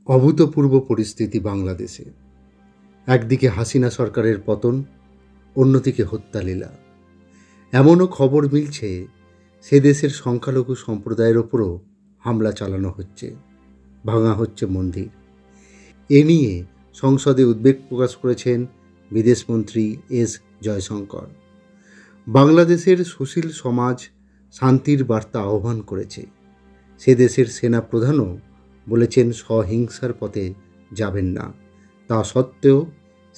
অভূতপূর্ব পরিস্থিতি বাংলাদেশে। একদিকে হাসিনা সরকারের পতন, অন্যদিকে হত্যালীলা। এমনও খবর মিলছে সে দেশের সংখ্যালঘু সম্প্রদায়ের ওপরও হামলা চালানো হচ্ছে, ভাঙা হচ্ছে মন্দির। এ নিয়ে সংসদে উদ্বেগ প্রকাশ করেছেন বিদেশমন্ত্রী এস জয়শঙ্কর। বাংলাদেশের সুশীল সমাজ শান্তির বার্তা আহ্বান করেছে। সে দেশের সেনা প্রধানও বলেছেন সহিংসার পথে যাবেন না। তা সত্ত্বেও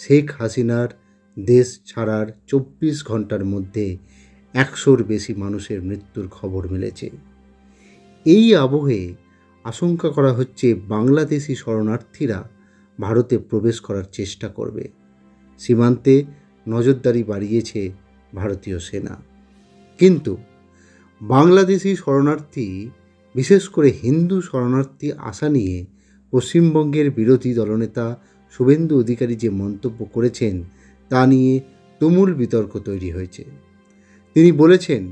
শেখ হাসিনার দেশ ছাড়ার 24 ঘন্টার মধ্যে 100-র বেশি মানুষের মৃত্যুর খবর মিলেছে। এই আবহে আশঙ্কা করা হচ্ছে বাংলাদেশি শরণার্থীরা ভারতে প্রবেশ করার চেষ্টা করবে। সীমান্তে নজরদারি বাড়িয়েছে ভারতীয় সেনা। কিন্তু বাংলাদেশি শরণার্থী, বিশেষ করে হিন্দু শরণার্থী আসা নিয়ে পশ্চিমবঙ্গের বিরোধী দলনেতা শুভেন্দু অধিকারী যে মন্তব্য করেছেন তা নিয়ে তুমুল বিতর্ক তৈরি হয়েছে। তিনি বলেছেন,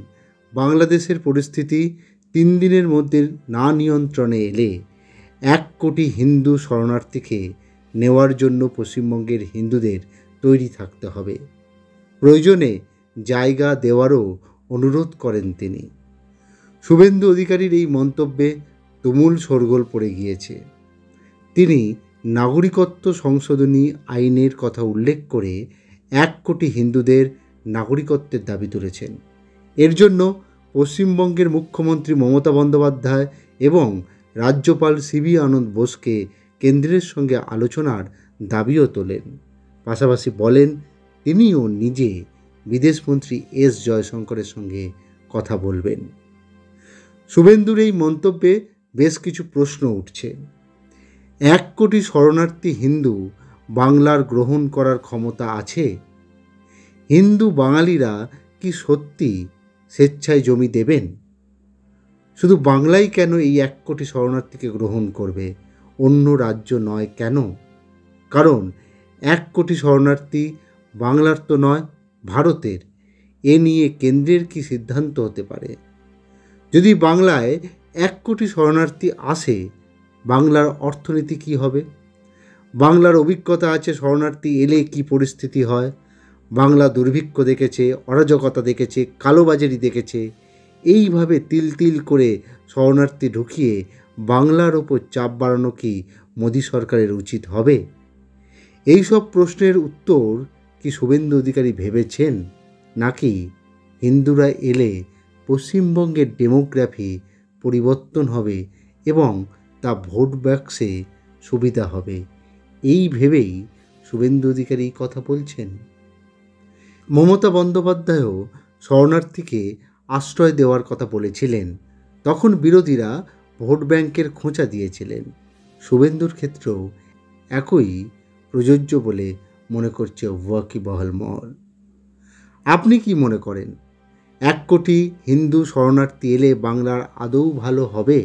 বাংলাদেশের পরিস্থিতি 3 দিনের মধ্যে না নিয়ন্ত্রণে এলে 1 কোটি হিন্দু শরণার্থীকে নেওয়ার জন্য পশ্চিমবঙ্গের হিন্দুদের তৈরি থাকতে হবে। প্রয়োজনে জায়গা দেওয়ারও অনুরোধ করেন তিনি। শুভেন্দু অধিকারীর এই মন্তব্যে তুমুল শোরগোল পড়ে গিয়েছে। তিনি নাগরিকত্ব সংশোধনী আইনের কথা উল্লেখ করে 1 কোটি হিন্দুদের নাগরিকত্বের দাবি তুলেছেন। এর জন্য পশ্চিমবঙ্গের মুখ্যমন্ত্রী মমতা বন্দ্যোপাধ্যায় এবং রাজ্যপাল সিবি আনন্দ বোসকে কেন্দ্রের সঙ্গে আলোচনার দাবিও তোলেন। পাশাপাশি বলেন তিনিও নিজে বিদেশমন্ত্রী এস জয়শঙ্করের সঙ্গে কথা বলবেন। শুভেন্দুর এই মন্তব্যে বেশ কিছু প্রশ্ন উঠছে। 1 কোটি শরণার্থী হিন্দু বাংলার গ্রহণ করার ক্ষমতা আছে? হিন্দু বাঙালিরা কি সত্যি স্বেচ্ছায় জমি দেবেন? শুধু বাংলাই কেন এই 1 কোটি শরণার্থীকে গ্রহণ করবে, অন্য রাজ্য নয় কেন? কারণ 1 কোটি শরণার্থী বাংলার তো নয়, ভারতের। এ নিয়ে কেন্দ্রের কি সিদ্ধান্ত হতে পারে? যদি বাংলায় 1 কোটি শরণার্থী আসে, বাংলার অর্থনীতি কি হবে? বাংলার অভিজ্ঞতা আছে শরণার্থী এলে কি পরিস্থিতি হয়। বাংলা দুর্ভিক্ষ দেখেছে, অরাজকতা দেখেছে, কালোবাজারি দেখেছে। এইভাবে তিল তিল করে শরণার্থী ঢুকিয়ে বাংলার ওপর চাপ বাড়ানো কি মোদী সরকারের উচিত হবে? এই সব প্রশ্নের উত্তর কি শুভেন্দু অধিকারী ভেবেছেন? নাকি হিন্দুরা এলে পশ্চিমবঙ্গের ডেমোগ্রাফি পরিবর্তন হবে এবং তা ভোট বাক্সে সুবিধা হবে, এই ভেবেই শুভেন্দু অধিকারী কথা বলছেন? মমতা বন্দ্যোপাধ্যায়ও শরণার্থীকে আশ্রয় দেওয়ার কথা বলেছিলেন। তখন বিরোধীরা ভোট ব্যাংকের খোঁচা দিয়েছিলেন। শুভেন্দুর ক্ষেত্রেও একই প্রযোজ্য বলে মনে করছে ওয়াকিবহাল মহল। আপনি কি মনে করেন, 1 কোটি হিন্দু শরণার্থী এলে বাংলার আদৌ ভালো হবে?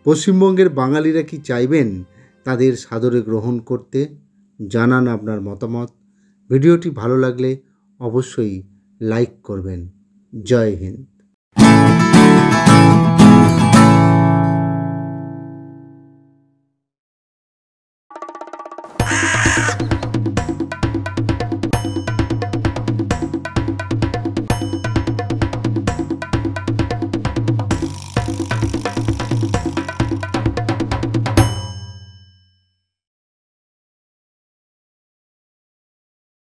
পশ্চিমবঙ্গের বাঙালিরা কি চাইবেন তাদের সাদরে গ্রহণ করতে? জানান আপনার মতামত। ভিডিওটি ভালো লাগলে অবশ্যই লাইক করবেন। জয় হিন্দ।